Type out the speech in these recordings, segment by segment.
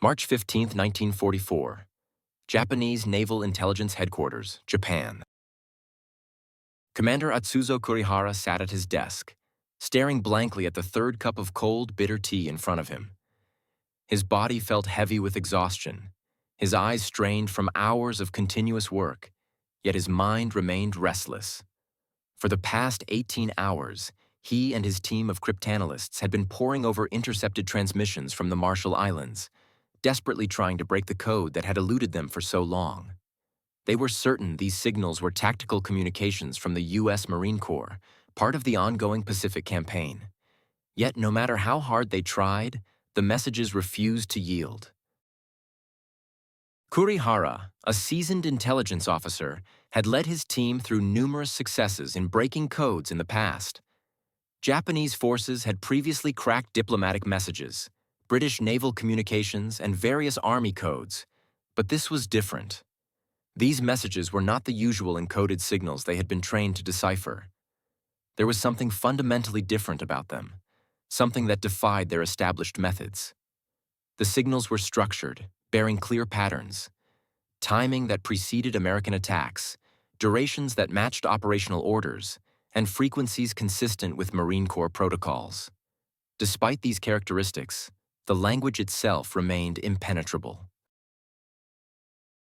March 15, 1944. Japanese Naval Intelligence Headquarters, Japan. Commander Atsuzo Kurihara sat at his desk, staring blankly at the third cup of cold, bitter tea in front of him. His body felt heavy with exhaustion, his eyes strained from hours of continuous work, yet his mind remained restless. For the past 18 hours, he and his team of cryptanalysts had been poring over intercepted transmissions from the Marshall Islands, desperately trying to break the code that had eluded them for so long. They were certain these signals were tactical communications from the U.S. Marine Corps, part of the ongoing Pacific campaign. Yet no matter how hard they tried, the messages refused to yield. Kurihara, a seasoned intelligence officer, had led his team through numerous successes in breaking codes in the past. Japanese forces had previously cracked diplomatic messages, British naval communications, and various army codes, but this was different. These messages were not the usual encoded signals they had been trained to decipher. There was something fundamentally different about them, something that defied their established methods. The signals were structured, bearing clear patterns, timing that preceded American attacks, durations that matched operational orders, and frequencies consistent with Marine Corps protocols. Despite these characteristics, the language itself remained impenetrable.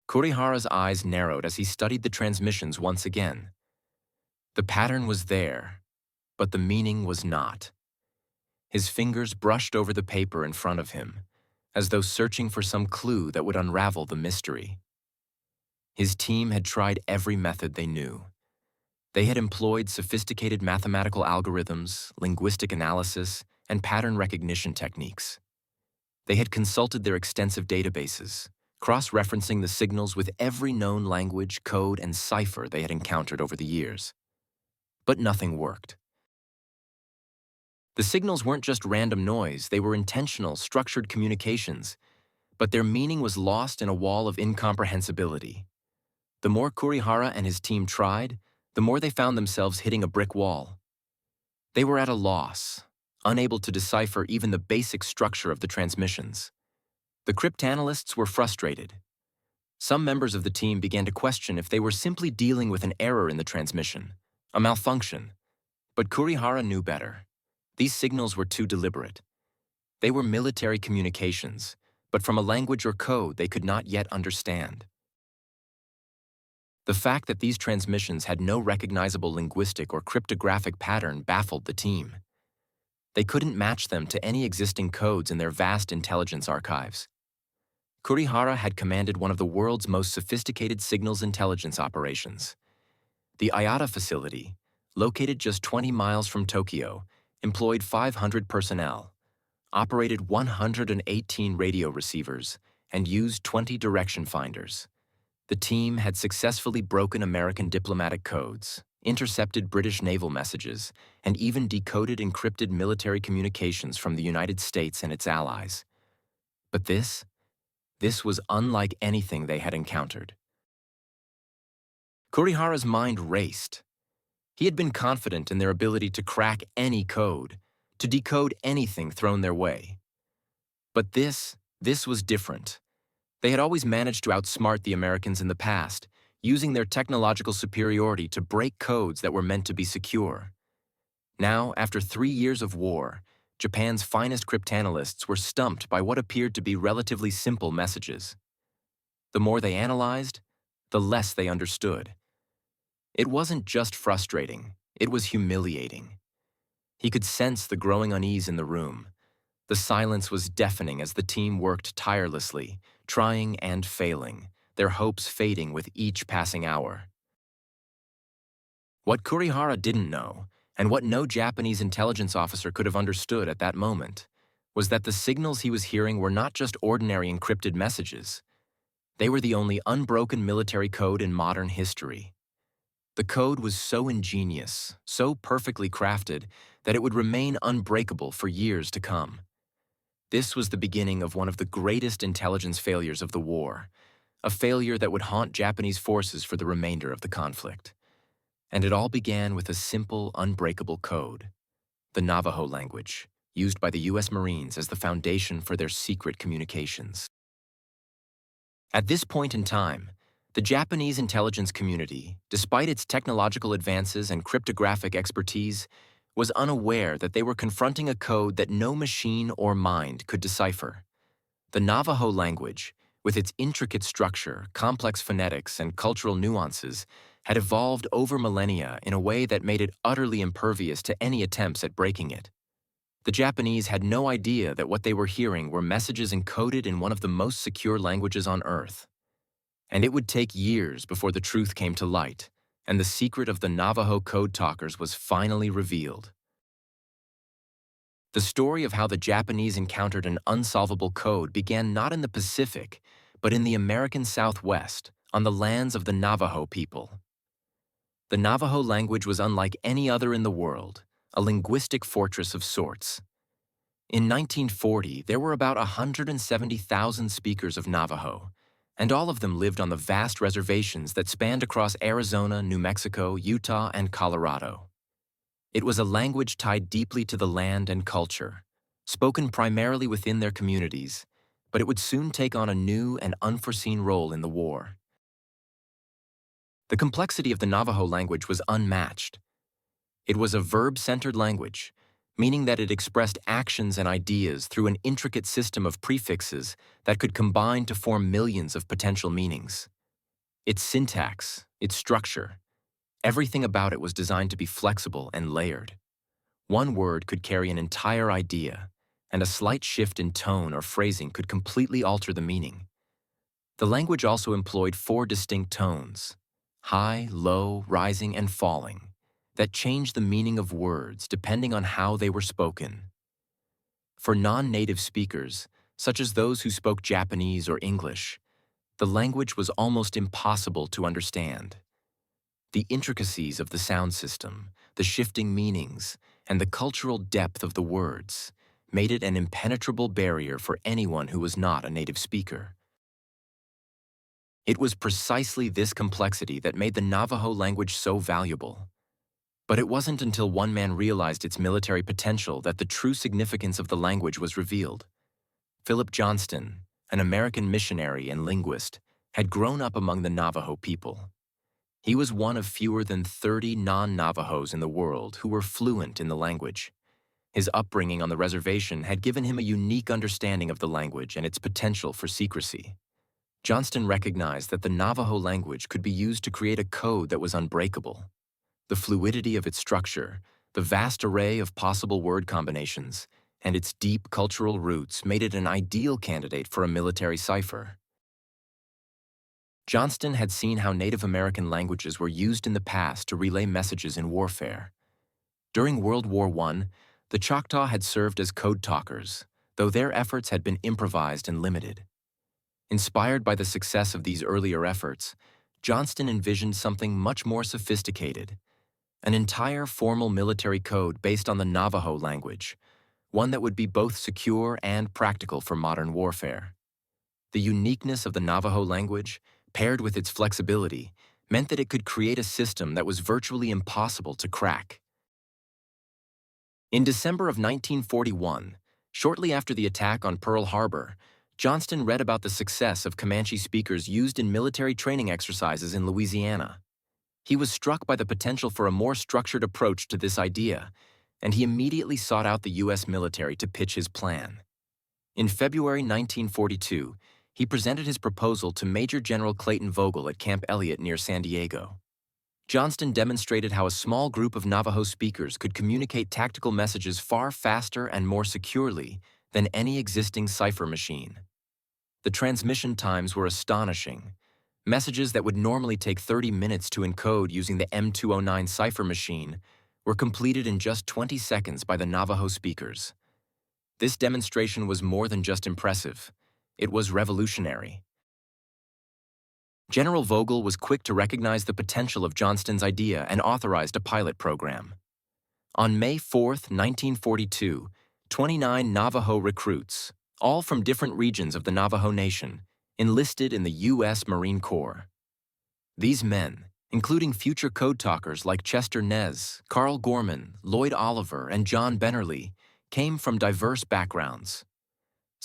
Kurihara's eyes narrowed as he studied the transmissions once again. The pattern was there, but the meaning was not. His fingers brushed over the paper in front of him, as though searching for some clue that would unravel the mystery. His team had tried every method they knew. They had employed sophisticated mathematical algorithms, linguistic analysis, and pattern recognition techniques. They had consulted their extensive databases, cross-referencing the signals with every known language, code, and cipher they had encountered over the years. But nothing worked. The signals weren't just random noise, they were intentional, structured communications, but their meaning was lost in a wall of incomprehensibility. The more Kurihara and his team tried, the more they found themselves hitting a brick wall. They were at a loss, unable to decipher even the basic structure of the transmissions. The cryptanalysts were frustrated. Some members of the team began to question if they were simply dealing with an error in the transmission, a malfunction. But Kurihara knew better. These signals were too deliberate. They were military communications, but from a language or code they could not yet understand. The fact that these transmissions had no recognizable linguistic or cryptographic pattern baffled the team. They couldn't match them to any existing codes in their vast intelligence archives. Kurihara had commanded one of the world's most sophisticated signals intelligence operations. The IATA facility, located just 20 miles from Tokyo, employed 500 personnel, operated 118 radio receivers, and used 20 direction finders. The team had successfully broken American diplomatic codes, intercepted British naval messages, and even decoded encrypted military communications from the United States and its allies. But this was unlike anything they had encountered. Kurihara's mind raced. He had been confident in their ability to crack any code, to decode anything thrown their way. But this was different. They had always managed to outsmart the Americans in the past, using their technological superiority to break codes that were meant to be secure. Now, after 3 years of war, Japan's finest cryptanalysts were stumped by what appeared to be relatively simple messages. The more they analyzed, the less they understood. It wasn't just frustrating, it was humiliating. He could sense the growing unease in the room. The silence was deafening as the team worked tirelessly, trying and failing, their hopes fading with each passing hour. What Kurihara didn't know, and what no Japanese intelligence officer could have understood at that moment, was that the signals he was hearing were not just ordinary encrypted messages. They were the only unbroken military code in modern history. The code was so ingenious, so perfectly crafted, that it would remain unbreakable for years to come. This was the beginning of one of the greatest intelligence failures of the war, a failure that would haunt Japanese forces for the remainder of the conflict. And it all began with a simple, unbreakable code, the Navajo language, used by the U.S. Marines as the foundation for their secret communications. At this point in time, the Japanese intelligence community, despite its technological advances and cryptographic expertise, was unaware that they were confronting a code that no machine or mind could decipher. The Navajo language, with its intricate structure, complex phonetics, and cultural nuances, had evolved over millennia in a way that made it utterly impervious to any attempts at breaking it. The Japanese had no idea that what they were hearing were messages encoded in one of the most secure languages on Earth. And it would take years before the truth came to light, and the secret of the Navajo Code Talkers was finally revealed. The story of how the Japanese encountered an unsolvable code began not in the Pacific, but in the American Southwest, on the lands of the Navajo people. The Navajo language was unlike any other in the world, a linguistic fortress of sorts. In 1940, there were about 170,000 speakers of Navajo, and all of them lived on the vast reservations that spanned across Arizona, New Mexico, Utah, and Colorado. It was a language tied deeply to the land and culture, spoken primarily within their communities, but it would soon take on a new and unforeseen role in the war. The complexity of the Navajo language was unmatched. It was a verb-centered language, meaning that it expressed actions and ideas through an intricate system of prefixes that could combine to form millions of potential meanings. Its syntax, its structure, everything about it was designed to be flexible and layered. One word could carry an entire idea, and a slight shift in tone or phrasing could completely alter the meaning. The language also employed 4 distinct tones, high, low, rising, and falling, that changed the meaning of words depending on how they were spoken. For non-native speakers, such as those who spoke Japanese or English, the language was almost impossible to understand. The intricacies of the sound system, the shifting meanings, and the cultural depth of the words made it an impenetrable barrier for anyone who was not a native speaker. It was precisely this complexity that made the Navajo language so valuable. But it wasn't until one man realized its military potential that the true significance of the language was revealed. Philip Johnston, an American missionary and linguist, had grown up among the Navajo people. He was one of fewer than 30 non-Navajos in the world who were fluent in the language. His upbringing on the reservation had given him a unique understanding of the language and its potential for secrecy. Johnston recognized that the Navajo language could be used to create a code that was unbreakable. The fluidity of its structure, the vast array of possible word combinations, and its deep cultural roots made it an ideal candidate for a military cipher. Johnston had seen how Native American languages were used in the past to relay messages in warfare. During World War I, the Choctaw had served as code talkers, though their efforts had been improvised and limited. Inspired by the success of these earlier efforts, Johnston envisioned something much more sophisticated, an entire formal military code based on the Navajo language, one that would be both secure and practical for modern warfare. The uniqueness of the Navajo language, paired with its flexibility, meant that it could create a system that was virtually impossible to crack. In December of 1941, shortly after the attack on Pearl Harbor, Johnston read about the success of Comanche speakers used in military training exercises in Louisiana. He was struck by the potential for a more structured approach to this idea, and he immediately sought out the U.S. military to pitch his plan. In February 1942, he presented his proposal to Major General Clayton Vogel at Camp Elliott near San Diego. Johnston demonstrated how a small group of Navajo speakers could communicate tactical messages far faster and more securely than any existing cipher machine. The transmission times were astonishing. Messages that would normally take 30 minutes to encode using the M209 cipher machine were completed in just 20 seconds by the Navajo speakers. This demonstration was more than just impressive. It was revolutionary. General Vogel was quick to recognize the potential of Johnston's idea and authorized a pilot program. On May 4, 1942, 29 Navajo recruits, all from different regions of the Navajo Nation, enlisted in the U.S. Marine Corps. These men, including future code talkers like Chester Nez, Carl Gorman, Lloyd Oliver, and John Bennerly, came from diverse backgrounds.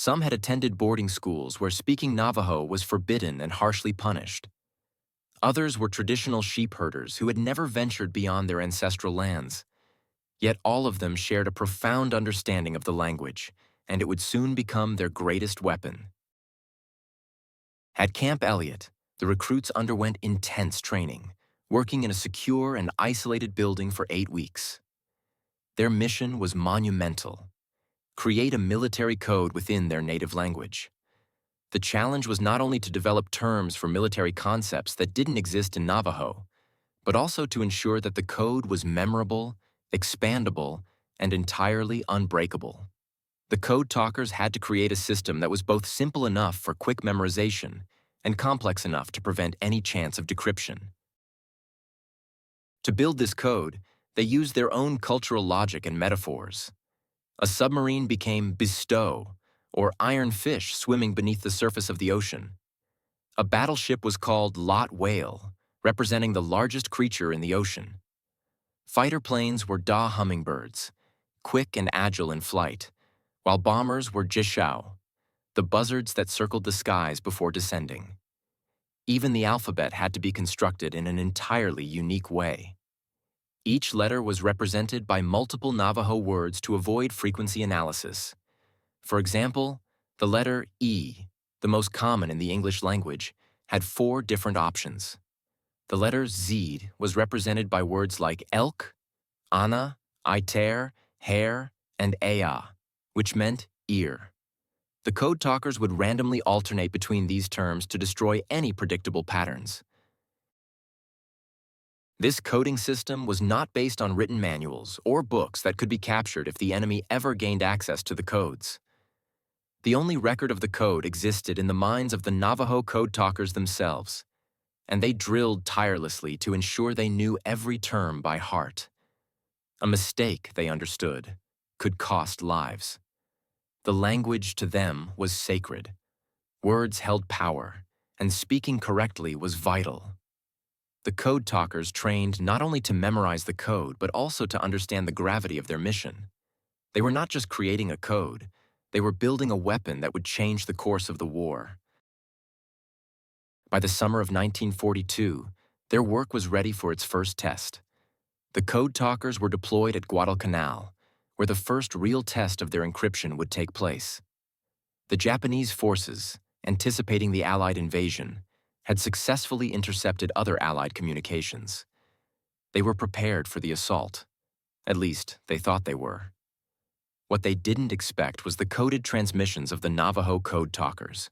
Some had attended boarding schools where speaking Navajo was forbidden and harshly punished. Others were traditional sheep herders who had never ventured beyond their ancestral lands. Yet all of them shared a profound understanding of the language, and it would soon become their greatest weapon. At Camp Elliott, the recruits underwent intense training, working in a secure and isolated building for 8 weeks. Their mission was monumental: create a military code within their native language. The challenge was not only to develop terms for military concepts that didn't exist in Navajo, but also to ensure that the code was memorable, expandable, and entirely unbreakable. The Code Talkers had to create a system that was both simple enough for quick memorization and complex enough to prevent any chance of decryption. To build this code, they used their own cultural logic and metaphors. A submarine became bestow, or iron fish swimming beneath the surface of the ocean. A battleship was called lot whale, representing the largest creature in the ocean. Fighter planes were da hummingbirds, quick and agile in flight, while bombers were jishao, the buzzards that circled the skies before descending. Even the alphabet had to be constructed in an entirely unique way. Each letter was represented by multiple Navajo words to avoid frequency analysis. For example, the letter E, the most common in the English language, had 4 different options. The letter Z was represented by words like elk, ana, iter, hair, and ea, which meant ear. The Code Talkers would randomly alternate between these terms to destroy any predictable patterns. This coding system was not based on written manuals or books that could be captured if the enemy ever gained access to the codes. The only record of the code existed in the minds of the Navajo Code Talkers themselves, and they drilled tirelessly to ensure they knew every term by heart. A mistake, they understood, could cost lives. The language to them was sacred. Words held power, and speaking correctly was vital. The Code Talkers trained not only to memorize the code, but also to understand the gravity of their mission. They were not just creating a code, they were building a weapon that would change the course of the war. By the summer of 1942, their work was ready for its first test. The Code Talkers were deployed at Guadalcanal, where the first real test of their encryption would take place. The Japanese forces, anticipating the Allied invasion, had successfully intercepted other Allied communications. They were prepared for the assault. At least, they thought they were. What they didn't expect was the coded transmissions of the Navajo Code Talkers,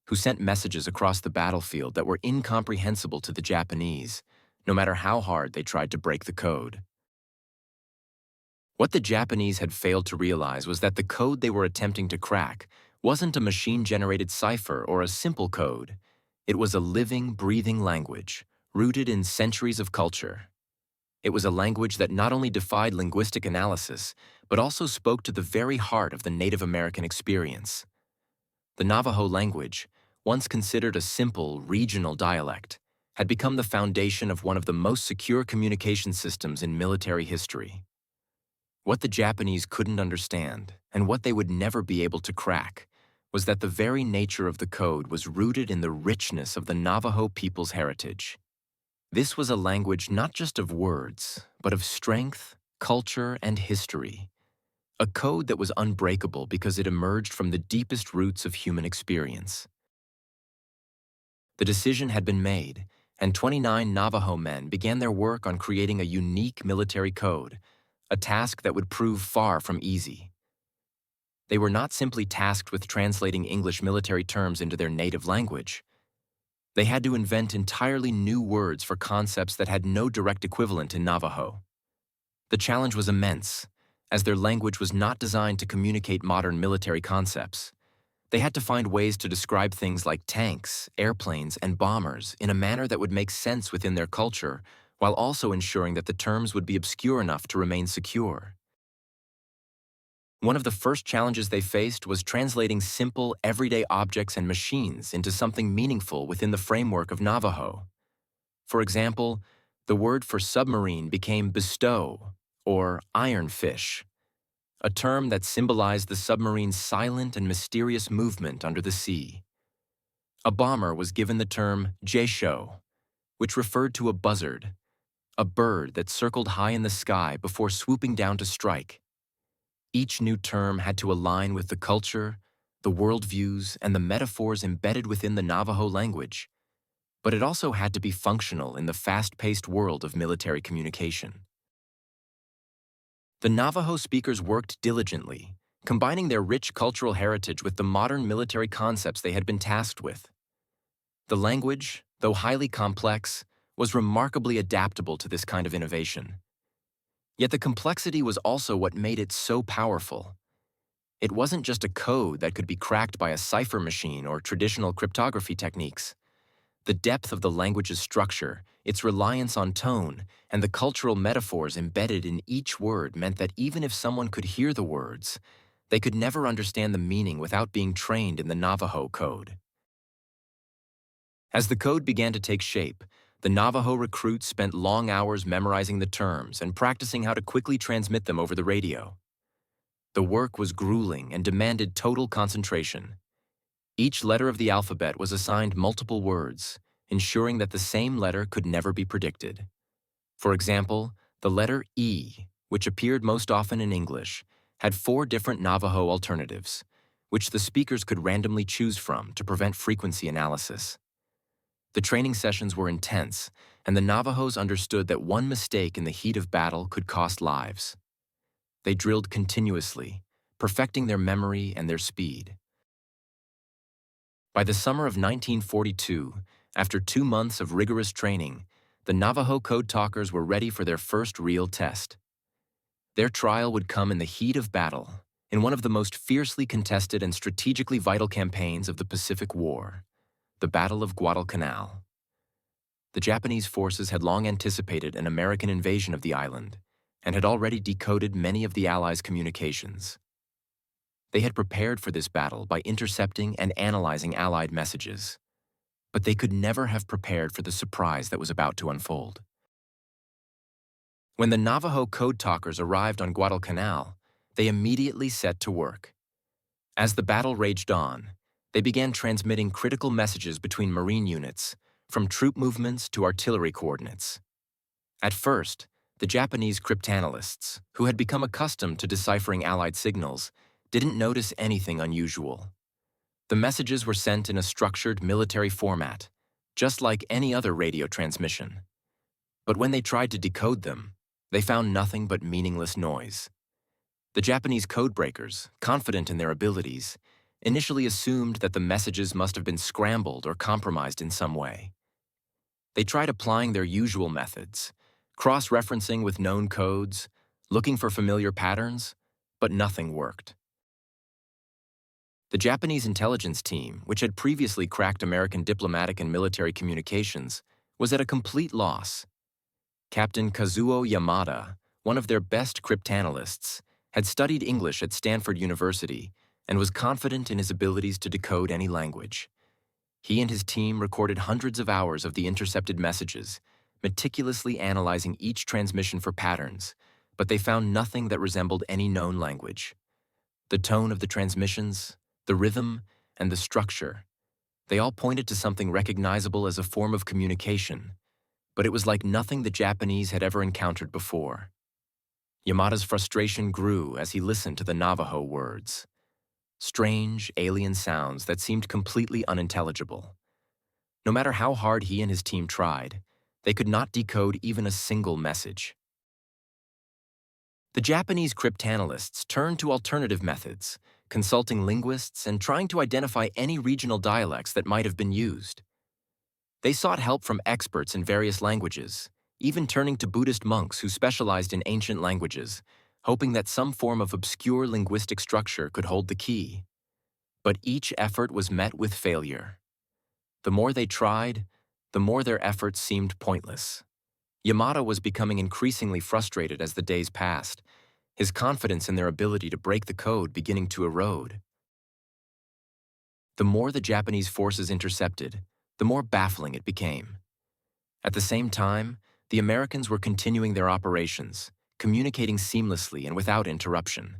who sent messages across the battlefield that were incomprehensible to the Japanese, no matter how hard they tried to break the code. What the Japanese had failed to realize was that the code they were attempting to crack wasn't a machine-generated cipher or a simple code. It was a living, breathing language, rooted in centuries of culture. It was a language that not only defied linguistic analysis, but also spoke to the very heart of the Native American experience. The Navajo language, once considered a simple, regional dialect, had become the foundation of one of the most secure communication systems in military history. What the Japanese couldn't understand, and what they would never be able to crack, was that the very nature of the code was rooted in the richness of the Navajo people's heritage. This was a language not just of words, but of strength, culture, and history. A code that was unbreakable because it emerged from the deepest roots of human experience. The decision had been made, and 29 Navajo men began their work on creating a unique military code, a task that would prove far from easy. They were not simply tasked with translating English military terms into their native language. They had to invent entirely new words for concepts that had no direct equivalent in Navajo. The challenge was immense, as their language was not designed to communicate modern military concepts. They had to find ways to describe things like tanks, airplanes, and bombers in a manner that would make sense within their culture, while also ensuring that the terms would be obscure enough to remain secure. One of the first challenges they faced was translating simple, everyday objects and machines into something meaningful within the framework of Navajo. For example, the word for submarine became bestow, or iron fish. a term that symbolized the submarine's silent and mysterious movement under the sea. A bomber was given the term Jeisho, which referred to a buzzard, a bird that circled high in the sky before swooping down to strike. Each new term had to align with the culture, the worldviews, and the metaphors embedded within the Navajo language, but it also had to be functional in the fast-paced world of military communication. The Navajo speakers worked diligently, combining their rich cultural heritage with the modern military concepts they had been tasked with. The language, though highly complex, was remarkably adaptable to this kind of innovation. Yet the complexity was also what made it so powerful. It wasn't just a code that could be cracked by a cipher machine or traditional cryptography techniques. The depth of the language's structure, its reliance on tone, and the cultural metaphors embedded in each word meant that even if someone could hear the words, they could never understand the meaning without being trained in the Navajo Code. As the code began to take shape, the Navajo recruits spent long hours memorizing the terms and practicing how to quickly transmit them over the radio. The work was grueling and demanded total concentration. Each letter of the alphabet was assigned multiple words, ensuring that the same letter could never be predicted. For example, the letter E, which appeared most often in English, had 4 different Navajo alternatives, which the speakers could randomly choose from to prevent frequency analysis. The training sessions were intense, and the Navajos understood that one mistake in the heat of battle could cost lives. They drilled continuously, perfecting their memory and their speed. By the summer of 1942, after 2 months of rigorous training, the Navajo Code Talkers were ready for their first real test. Their trial would come in the heat of battle, in one of the most fiercely contested and strategically vital campaigns of the Pacific War, the Battle of Guadalcanal. The Japanese forces had long anticipated an American invasion of the island and had already decoded many of the Allies' communications. They had prepared for this battle by intercepting and analyzing Allied messages, but they could never have prepared for the surprise that was about to unfold. When the Navajo Code Talkers arrived on Guadalcanal, they immediately set to work. As the battle raged on, they began transmitting critical messages between Marine units, from troop movements to artillery coordinates. At first, the Japanese cryptanalysts, who had become accustomed to deciphering Allied signals, didn't notice anything unusual. The messages were sent in a structured military format, just like any other radio transmission. But when they tried to decode them, they found nothing but meaningless noise. The Japanese codebreakers, confident in their abilities, initially assumed that the messages must have been scrambled or compromised in some way. They tried applying their usual methods, cross-referencing with known codes, looking for familiar patterns, but nothing worked. The Japanese intelligence team, which had previously cracked American diplomatic and military communications, was at a complete loss. Captain Kazuo Yamada, one of their best cryptanalysts, had studied English at Stanford University and was confident in his abilities to decode any language. He and his team recorded hundreds of hours of the intercepted messages, meticulously analyzing each transmission for patterns, but they found nothing that resembled any known language. The tone of the transmissions, the rhythm, and the structure, they all pointed to something recognizable as a form of communication, but it was like nothing the Japanese had ever encountered before. Yamada's frustration grew as he listened to the Navajo words. Strange, alien sounds that seemed completely unintelligible. No matter how hard he and his team tried, they could not decode even a single message. The Japanese cryptanalysts turned to alternative methods, consulting linguists and trying to identify any regional dialects that might have been used. They sought help from experts in various languages, even turning to Buddhist monks who specialized in ancient languages, hoping that some form of obscure linguistic structure could hold the key. But each effort was met with failure. The more they tried, the more their efforts seemed pointless. Yamada was becoming increasingly frustrated as the days passed, his confidence in their ability to break the code beginning to erode. The more the Japanese forces intercepted, the more baffling it became. At the same time, the Americans were continuing their operations, communicating seamlessly and without interruption.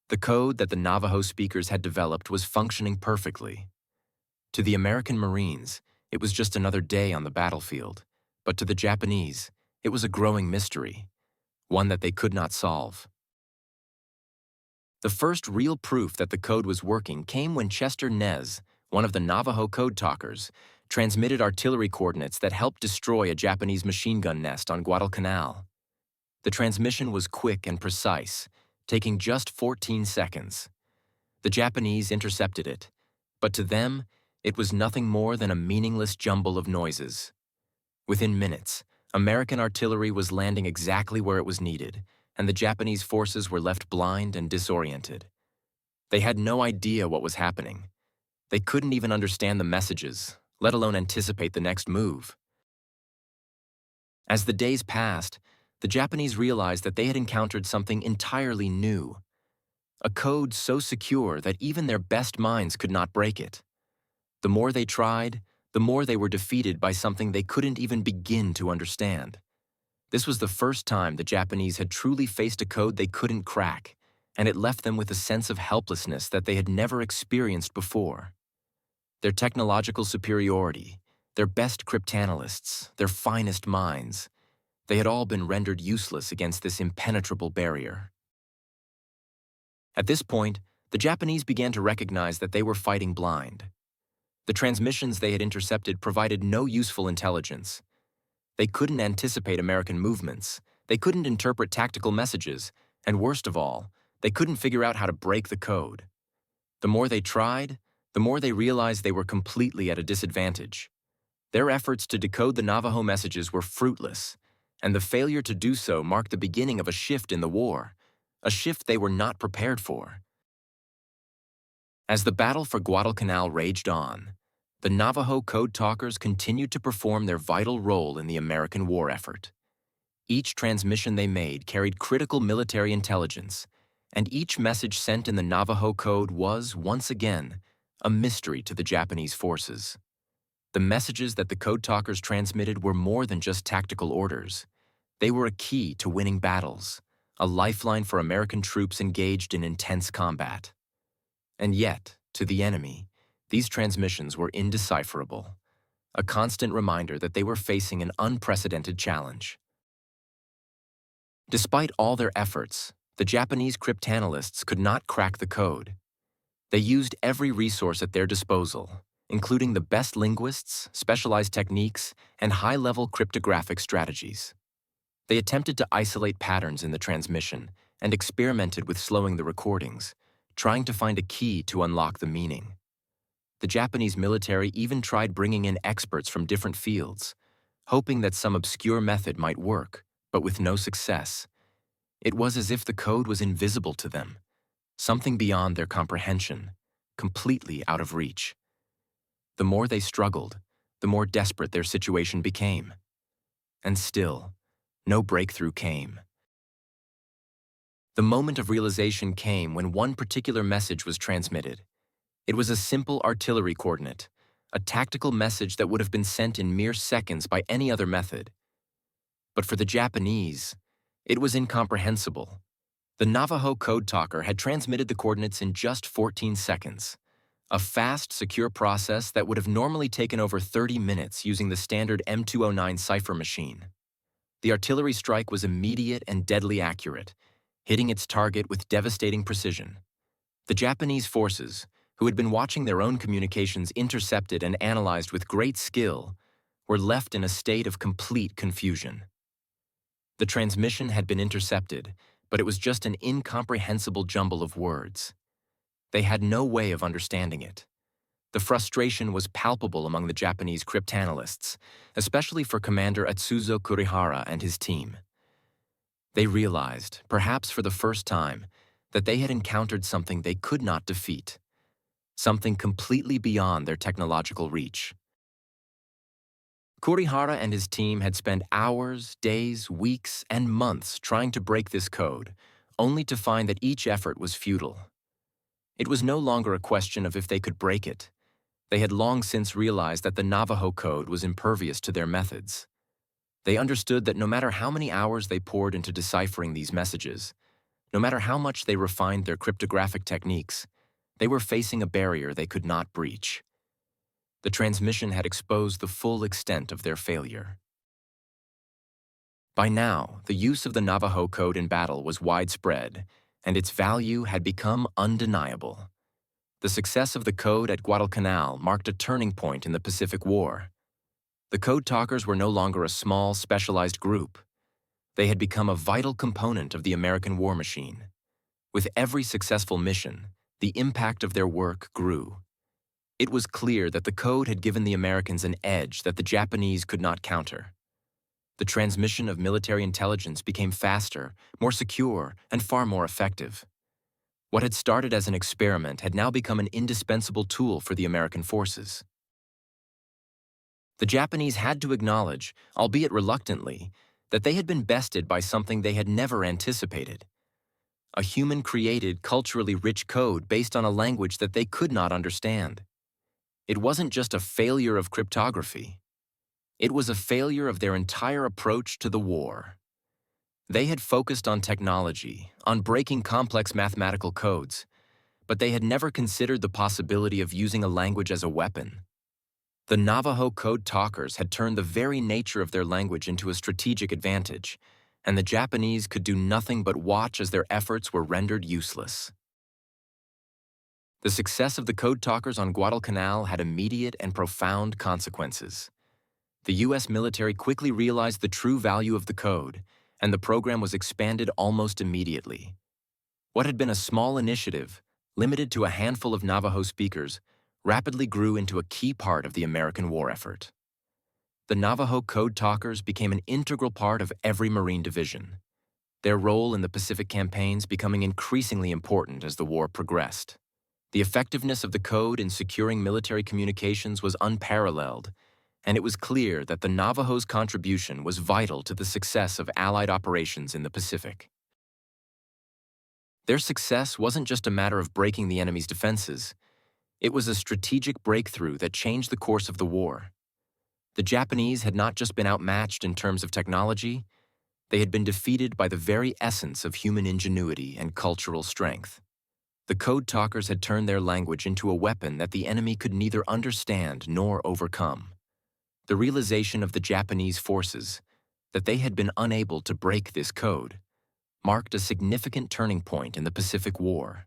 The code that the Navajo speakers had developed was functioning perfectly. To the American Marines, it was just another day on the battlefield, but to the Japanese, it was a growing mystery, one that they could not solve. The first real proof that the code was working came when Chester Nez, one of the Navajo Code Talkers, transmitted artillery coordinates that helped destroy a Japanese machine gun nest on Guadalcanal. The transmission was quick and precise, taking just 14 seconds. The Japanese intercepted it, but to them, it was nothing more than a meaningless jumble of noises. Within minutes, American artillery was landing exactly where it was needed, and the Japanese forces were left blind and disoriented. They had no idea what was happening. They couldn't even understand the messages, let alone anticipate the next move. As the days passed, the Japanese realized that they had encountered something entirely new, a code so secure that even their best minds could not break it. The more they tried, the more they were defeated by something they couldn't even begin to understand. This was the first time the Japanese had truly faced a code they couldn't crack, and it left them with a sense of helplessness that they had never experienced before. Their technological superiority, their best cryptanalysts, their finest minds, they had all been rendered useless against this impenetrable barrier. At this point, the Japanese began to recognize that they were fighting blind. The transmissions they had intercepted provided no useful intelligence. They couldn't anticipate American movements, they couldn't interpret tactical messages, and worst of all, they couldn't figure out how to break the code. The more they tried, the more they realized they were completely at a disadvantage. Their efforts to decode the Navajo messages were fruitless, and the failure to do so marked the beginning of a shift in the war, a shift they were not prepared for. As the battle for Guadalcanal raged on, the Navajo Code Talkers continued to perform their vital role in the American war effort. Each transmission they made carried critical military intelligence, and each message sent in the Navajo Code was, once again, a mystery to the Japanese forces. The messages that the Code Talkers transmitted were more than just tactical orders. They were a key to winning battles, a lifeline for American troops engaged in intense combat. And yet, to the enemy, these transmissions were indecipherable, a constant reminder that they were facing an unprecedented challenge. Despite all their efforts, the Japanese cryptanalysts could not crack the code. They used every resource at their disposal, including the best linguists, specialized techniques, and high-level cryptographic strategies. They attempted to isolate patterns in the transmission and experimented with slowing the recordings, trying to find a key to unlock the meaning. The Japanese military even tried bringing in experts from different fields, hoping that some obscure method might work, but with no success. It was as if the code was invisible to them, something beyond their comprehension, completely out of reach. The more they struggled, the more desperate their situation became. And still, no breakthrough came. The moment of realization came when one particular message was transmitted. It was a simple artillery coordinate, a tactical message that would have been sent in mere seconds by any other method. But for the Japanese, it was incomprehensible. The Navajo Code Talker had transmitted the coordinates in just 14 seconds, a fast, secure process that would have normally taken over 30 minutes using the standard M209 cipher machine. The artillery strike was immediate and deadly accurate, hitting its target with devastating precision. The Japanese forces, who had been watching their own communications intercepted and analyzed with great skill, were left in a state of complete confusion. The transmission had been intercepted, but it was just an incomprehensible jumble of words. They had no way of understanding it. The frustration was palpable among the Japanese cryptanalysts, especially for Commander Atsuzo Kurihara and his team. They realized, perhaps for the first time, that they had encountered something they could not defeat, something completely beyond their technological reach. Kurihara and his team had spent hours, days, weeks, and months trying to break this code, only to find that each effort was futile. It was no longer a question of if they could break it. They had long since realized that the Navajo Code was impervious to their methods. They understood that no matter how many hours they poured into deciphering these messages, No matter how much they refined their cryptographic techniques, they were facing a barrier they could not breach. The transmission had exposed the full extent of their failure. By now, the use of the Navajo Code in battle was widespread, and its value had become undeniable. The success of the code at Guadalcanal marked a turning point in the Pacific War. The Code Talkers were no longer a small, specialized group. They had become a vital component of the American war machine. With every successful mission, the impact of their work grew. It was clear that the code had given the Americans an edge that the Japanese could not counter. The transmission of military intelligence became faster, more secure, and far more effective. What had started as an experiment had now become an indispensable tool for the American forces. The Japanese had to acknowledge, albeit reluctantly, that they had been bested by something they had never anticipated: a human-created, culturally rich code based on a language that they could not understand. It wasn't just a failure of cryptography. It was a failure of their entire approach to the war. They had focused on technology, on breaking complex mathematical codes, but they had never considered the possibility of using a language as a weapon. The Navajo Code Talkers had turned the very nature of their language into a strategic advantage, and the Japanese could do nothing but watch as their efforts were rendered useless. The success of the Code Talkers on Guadalcanal had immediate and profound consequences. The U.S. military quickly realized the true value of the code, and the program was expanded almost immediately. What had been a small initiative, limited to a handful of Navajo speakers, rapidly grew into a key part of the American war effort. The Navajo Code Talkers became an integral part of every Marine division, their role in the Pacific campaigns becoming increasingly important as the war progressed. The effectiveness of the code in securing military communications was unparalleled, and it was clear that the Navajos' contribution was vital to the success of Allied operations in the Pacific. Their success wasn't just a matter of breaking the enemy's defenses. It was a strategic breakthrough that changed the course of the war. The Japanese had not just been outmatched in terms of technology, they had been defeated by the very essence of human ingenuity and cultural strength. The Code Talkers had turned their language into a weapon that the enemy could neither understand nor overcome. The realization of the Japanese forces that they had been unable to break this code marked a significant turning point in the Pacific War,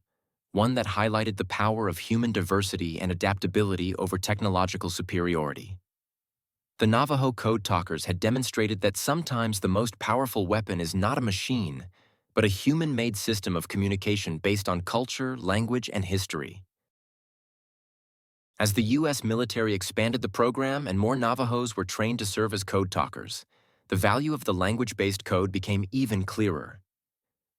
one that highlighted the power of human diversity and adaptability over technological superiority. The Navajo Code Talkers had demonstrated that sometimes the most powerful weapon is not a machine, but a human-made system of communication based on culture, language, and history. As the U.S. military expanded the program and more Navajos were trained to serve as Code Talkers, the value of the language-based code became even clearer.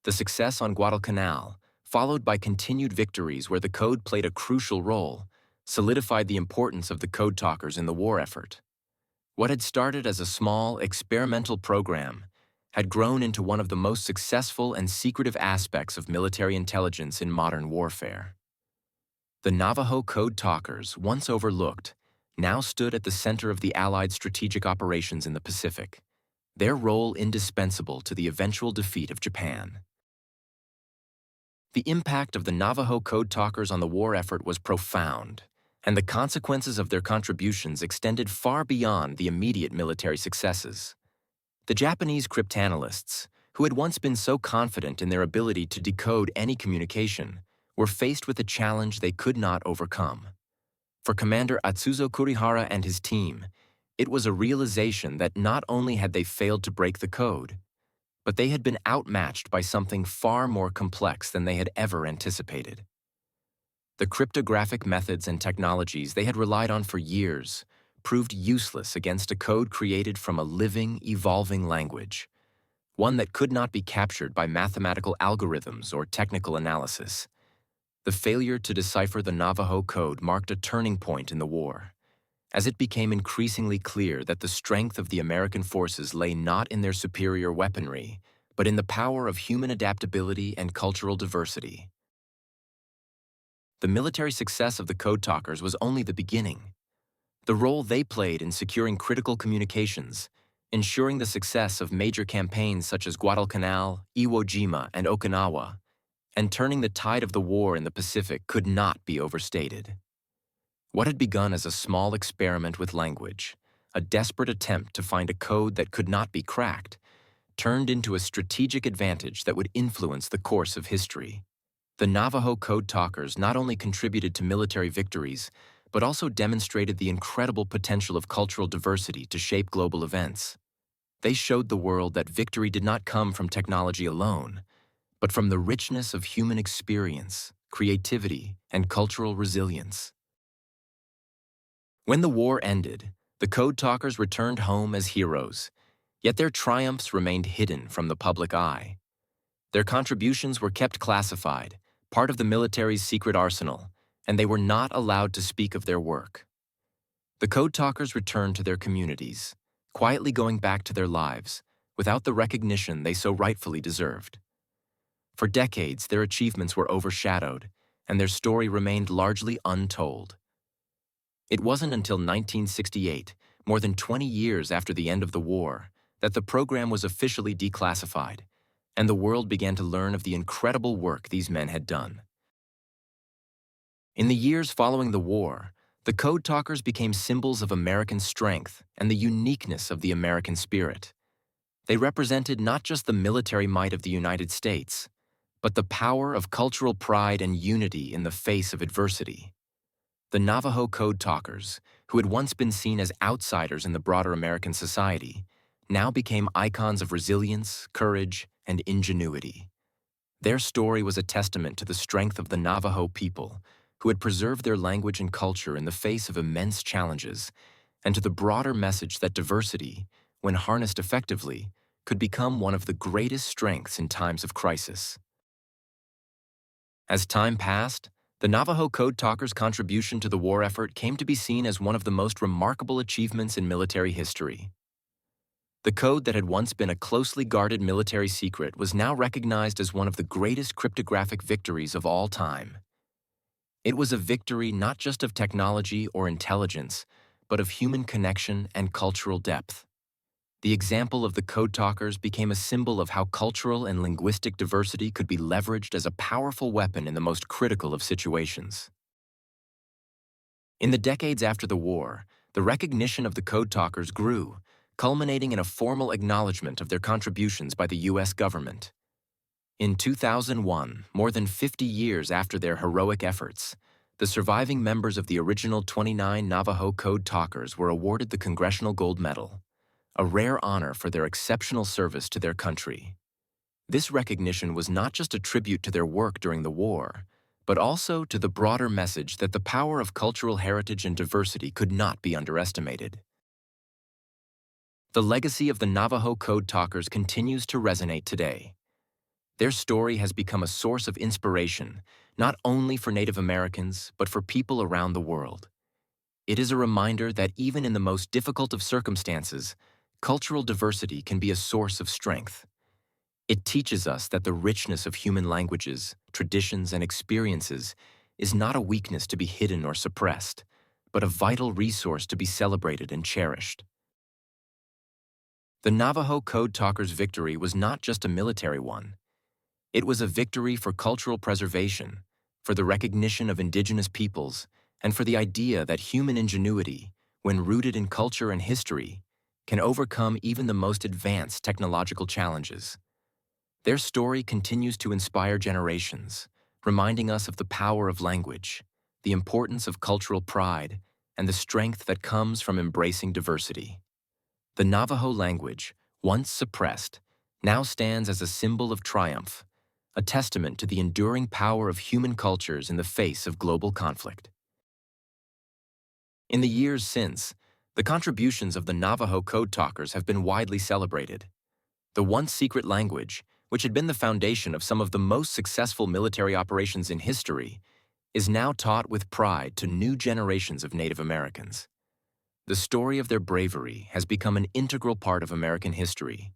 The success on Guadalcanal, followed by continued victories where the code played a crucial role, solidified the importance of the Code Talkers in the war effort. What had started as a small, experimental program had grown into one of the most successful and secretive aspects of military intelligence in modern warfare. The Navajo Code Talkers, once overlooked, now stood at the center of the Allied strategic operations in the Pacific, their role indispensable to the eventual defeat of Japan. The impact of the Navajo Code Talkers on the war effort was profound, and the consequences of their contributions extended far beyond the immediate military successes. The Japanese cryptanalysts, who had once been so confident in their ability to decode any communication, were faced with a challenge they could not overcome. For Commander Atsuzo Kurihara and his team, it was a realization that not only had they failed to break the code, but they had been outmatched by something far more complex than they had ever anticipated. The cryptographic methods and technologies they had relied on for years proved useless against a code created from a living, evolving language, one that could not be captured by mathematical algorithms or technical analysis. The failure to decipher the Navajo Code marked a turning point in the war, as it became increasingly clear that the strength of the American forces lay not in their superior weaponry, but in the power of human adaptability and cultural diversity. The military success of the Code Talkers was only the beginning. The role they played in securing critical communications, ensuring the success of major campaigns such as Guadalcanal, Iwo Jima, and Okinawa, and turning the tide of the war in the Pacific could not be overstated. What had begun as a small experiment with language, a desperate attempt to find a code that could not be cracked, turned into a strategic advantage that would influence the course of history. The Navajo Code Talkers not only contributed to military victories, but also demonstrated the incredible potential of cultural diversity to shape global events. They showed the world that victory did not come from technology alone, but from the richness of human experience, creativity, and cultural resilience. When the war ended, the Code Talkers returned home as heroes, yet their triumphs remained hidden from the public eye. Their contributions were kept classified, part of the military's secret arsenal, and they were not allowed to speak of their work. The Code Talkers returned to their communities, quietly going back to their lives, without the recognition they so rightfully deserved. For decades, their achievements were overshadowed, and their story remained largely untold. It wasn't until 1968, more than 20 years after the end of the war, that the program was officially declassified, and the world began to learn of the incredible work these men had done. In the years following the war, the Code Talkers became symbols of American strength and the uniqueness of the American spirit. They represented not just the military might of the United States, but the power of cultural pride and unity in the face of adversity. The Navajo Code Talkers, who had once been seen as outsiders in the broader American society, now became icons of resilience, courage, and ingenuity. Their story was a testament to the strength of the Navajo people, who had preserved their language and culture in the face of immense challenges, and to the broader message that diversity, when harnessed effectively, could become one of the greatest strengths in times of crisis. As time passed, the Navajo Code Talkers' contribution to the war effort came to be seen as one of the most remarkable achievements in military history. The code that had once been a closely guarded military secret was now recognized as one of the greatest cryptographic victories of all time. It was a victory not just of technology or intelligence, but of human connection and cultural depth. The example of the Code Talkers became a symbol of how cultural and linguistic diversity could be leveraged as a powerful weapon in the most critical of situations. In the decades after the war, the recognition of the Code Talkers grew, culminating in a formal acknowledgement of their contributions by the U.S. government. In 2001, more than 50 years after their heroic efforts, the surviving members of the original 29 Navajo Code Talkers were awarded the Congressional Gold Medal, a rare honor for their exceptional service to their country. This recognition was not just a tribute to their work during the war, but also to the broader message that the power of cultural heritage and diversity could not be underestimated. The legacy of the Navajo Code Talkers continues to resonate today. Their story has become a source of inspiration, not only for Native Americans, but for people around the world. It is a reminder that even in the most difficult of circumstances, cultural diversity can be a source of strength. It teaches us that the richness of human languages, traditions, and experiences is not a weakness to be hidden or suppressed, but a vital resource to be celebrated and cherished. The Navajo Code Talkers' victory was not just a military one. It was a victory for cultural preservation, for the recognition of indigenous peoples, and for the idea that human ingenuity, when rooted in culture and history, can overcome even the most advanced technological challenges. Their story continues to inspire generations, reminding us of the power of language, the importance of cultural pride, and the strength that comes from embracing diversity. The Navajo language, once suppressed, now stands as a symbol of triumph, a testament to the enduring power of human cultures in the face of global conflict. In the years since, the contributions of the Navajo Code Talkers have been widely celebrated. The once secret language, which had been the foundation of some of the most successful military operations in history, is now taught with pride to new generations of Native Americans. The story of their bravery has become an integral part of American history,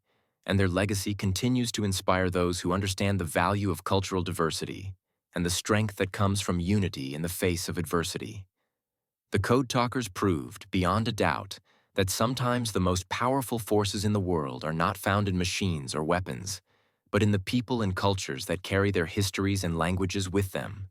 and their legacy continues to inspire those who understand the value of cultural diversity and the strength that comes from unity in the face of adversity. The Code Talkers proved, beyond a doubt, that sometimes the most powerful forces in the world are not found in machines or weapons, but in the people and cultures that carry their histories and languages with them.